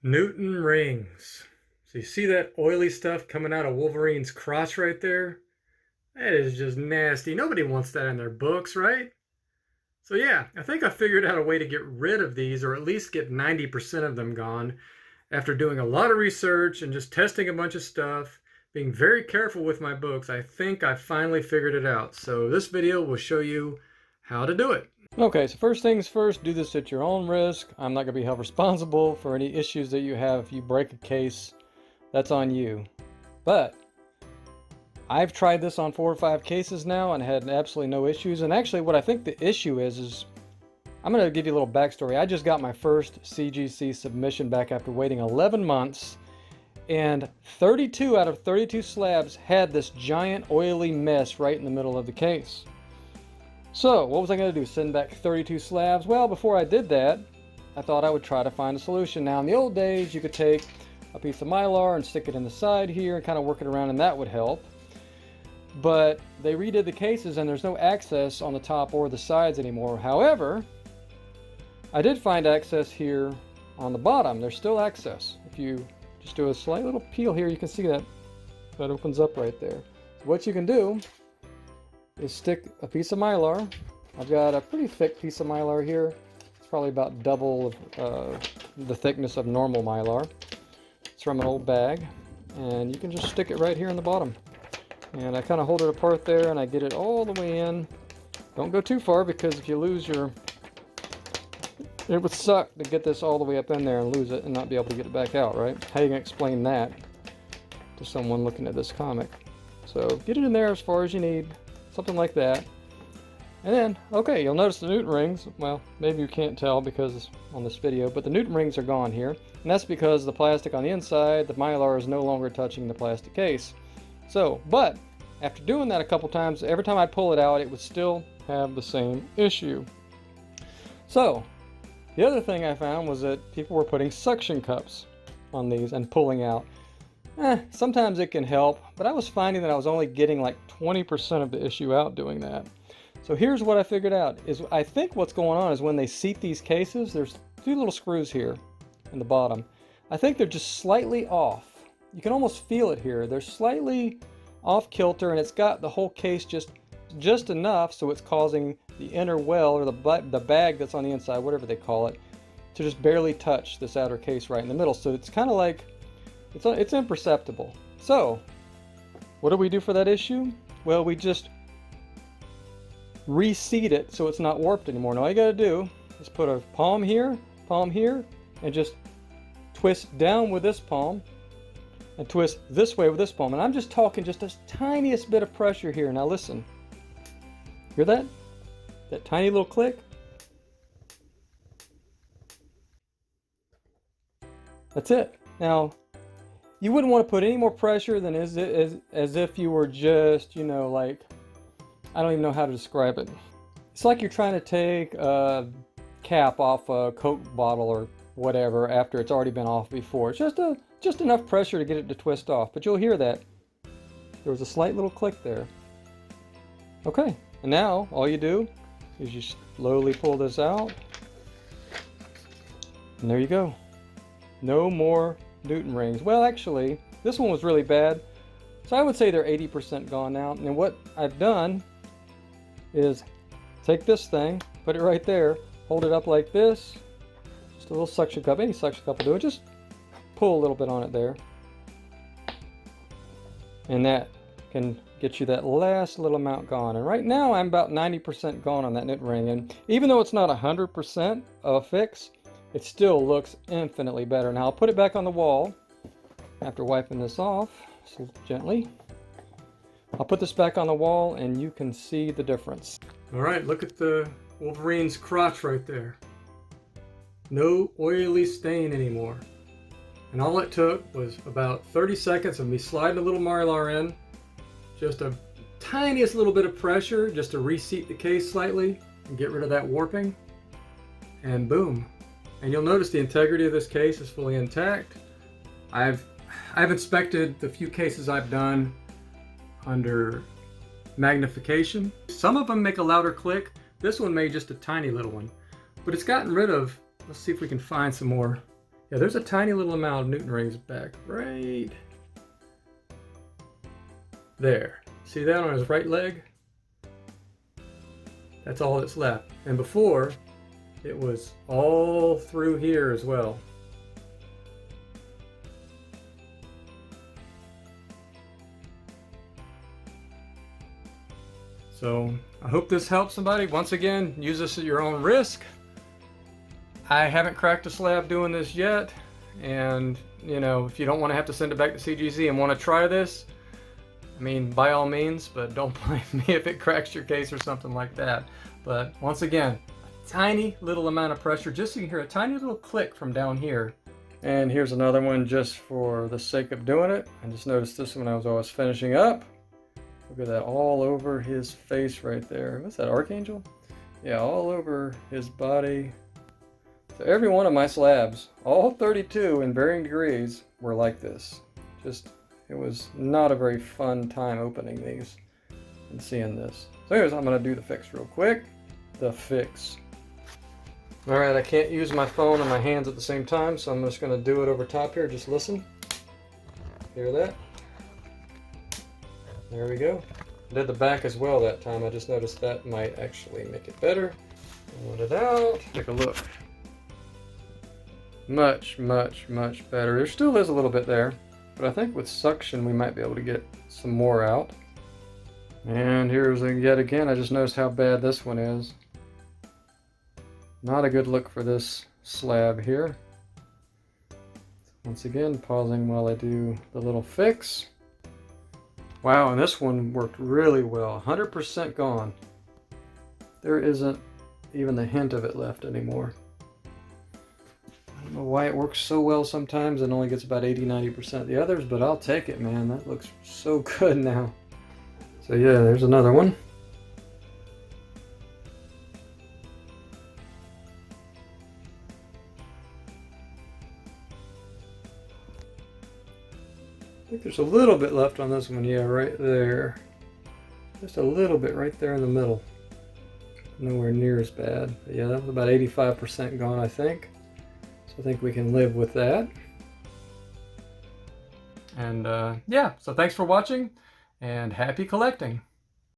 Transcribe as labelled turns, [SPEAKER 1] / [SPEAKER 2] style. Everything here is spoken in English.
[SPEAKER 1] Newton rings. So you see that oily stuff coming out of Wolverine's crotch right there? That is just nasty. Nobody wants that in their books, right? So yeah, I think I figured out a way to get rid of these, or at least get 90% of them gone, after doing a lot of research and just testing a bunch of stuff, being very careful with my books. I think I finally figured it out. So this video will show you how to do it. Okay, so first things first, do this at your own risk. I'm not going to be held responsible for any issues that you have. If you break a case, that's on you. But I've tried this on 4 or 5 cases now and had absolutely no issues. And actually what I think the issue is I'm going to give you a little backstory. I just got my first CGC submission back after waiting 11 months, and 32 out of 32 slabs had this giant oily mess right in the middle of the case. So what was I going to do, send back 32 slabs? Well, before I did that, I thought I would try to find a solution. Now in the old days, you could take a piece of Mylar and stick it in the side here and kind of work it around, and that would help. But they redid the cases and there's no access on the top or the sides anymore. However, I did find access here on the bottom. There's still access. If you just do a slight little peel here, you can see that opens up right there. What you can do is stick a piece of Mylar. I've got a pretty thick piece of Mylar here. It's probably about double the thickness of normal Mylar. It's from an old bag, and you can just stick it right here in the bottom. And I kind of hold it apart there, and I get it all the way in. Don't go too far, because if you lose your... It would suck to get this all the way up in there and lose it and not be able to get it back out, right? How are you going to explain that to someone looking at this comic? So get it in there as far as you need. Something like that. And then, okay, you'll notice the Newton rings. Well, maybe you can't tell because on this video, but the Newton rings are gone here. And that's because the plastic on the inside, the Mylar, is no longer touching the plastic case. So, but after doing that a couple times, every time I pull it out, it would still have the same issue. So, the other thing I found was that people were putting suction cups on these and pulling out. Sometimes it can help, but I was finding that I was only getting like 20% of the issue out doing that. So here's what I figured out, is I think what's going on is when they seat these cases, there's 2 little screws here in the bottom. I think they're just slightly off. You can almost feel it here. They're slightly off kilter, and it's got the whole case just enough so it's causing the inner well, or the bag that's on the inside, whatever they call it, to just barely touch this outer case right in the middle. So it's kind of like, it's imperceptible. So what do we do for that issue? Well, we just reseat it so it's not warped anymore. And all you got to do is put a palm here, and just twist down with this palm and twist this way with this palm. And I'm just talking just the tiniest bit of pressure here. Now listen, hear that? That tiny little click? That's it. Now, you wouldn't want to put any more pressure than as if you were just, you know, like, I don't even know how to describe it. It's like you're trying to take a cap off a Coke bottle or whatever after it's already been off before. It's just enough pressure to get it to twist off. But you'll hear that. There was a slight little click there. Okay, and now all you do is you slowly pull this out. And there you go. No more Newton rings. Well, actually, this one was really bad, so I would say they're 80% gone now. And what I've done is take this thing, put it right there, hold it up like this, just a little suction cup, any suction cup will do it, just pull a little bit on it there, and that can get you that last little amount gone. And right now I'm about 90% gone on that Newton ring, and even though it's not 100% of a fix, it still looks infinitely better. Now I'll put it back on the wall after wiping this off, so gently. I'll put this back on the wall and you can see the difference. All right, look at the Wolverine's crotch right there. No oily stain anymore. And all it took was about 30 seconds of me sliding a little Mylar in, just a tiniest little bit of pressure just to reseat the case slightly and get rid of that warping, and boom. And you'll notice the integrity of this case is fully intact. I've inspected the few cases I've done under magnification. Some of them make a louder click. This one made just a tiny little one, but it's gotten rid of, let's see if we can find some more Yeah, there's a tiny little amount of Newton rings back right there. See that on his right leg? That's all that's left. And before, it was all through here as well. So I hope this helps somebody. Once again, use this at your own risk. I haven't cracked a slab doing this yet. And, you know, if you don't want to have to send it back to CGC and want to try this, I mean, by all means, but don't blame me if it cracks your case or something like that. But once again, a tiny little amount of pressure, just so you can hear a tiny little click from down here. And here's another one just for the sake of doing it. I just noticed this one as I was finishing up. Look at that, all over his face right there. What's that, Archangel? Yeah, all over his body. So every one of my slabs, all 32 in varying degrees, were like this. Just, it was not a very fun time opening these and seeing this. So anyways, I'm gonna do the fix real quick. The fix. All right, I can't use my phone and my hands at the same time, so I'm just gonna do it over top here. Just listen. Hear that? There we go. I did the back as well that time. I just noticed that might actually make it better. Pull it out. Take a look. Much, much, much better. There still is a little bit there, but I think with suction we might be able to get some more out. And here's yet again, I just noticed how bad this one is. Not a good look for this slab here. Once again, pausing while I do the little fix. Wow, and this one worked really well. 100% gone. There isn't even the hint of it left anymore. I don't know why it works so well sometimes and only gets about 80-90% the others, but I'll take it, man. That looks so good now. So yeah, there's another one. I think there's a little bit left on this one. Yeah, right there. Just a little bit right there in the middle. Nowhere near as bad. But yeah, that was about 85% gone, I think. So I think we can live with that. And yeah, so thanks for watching and happy collecting.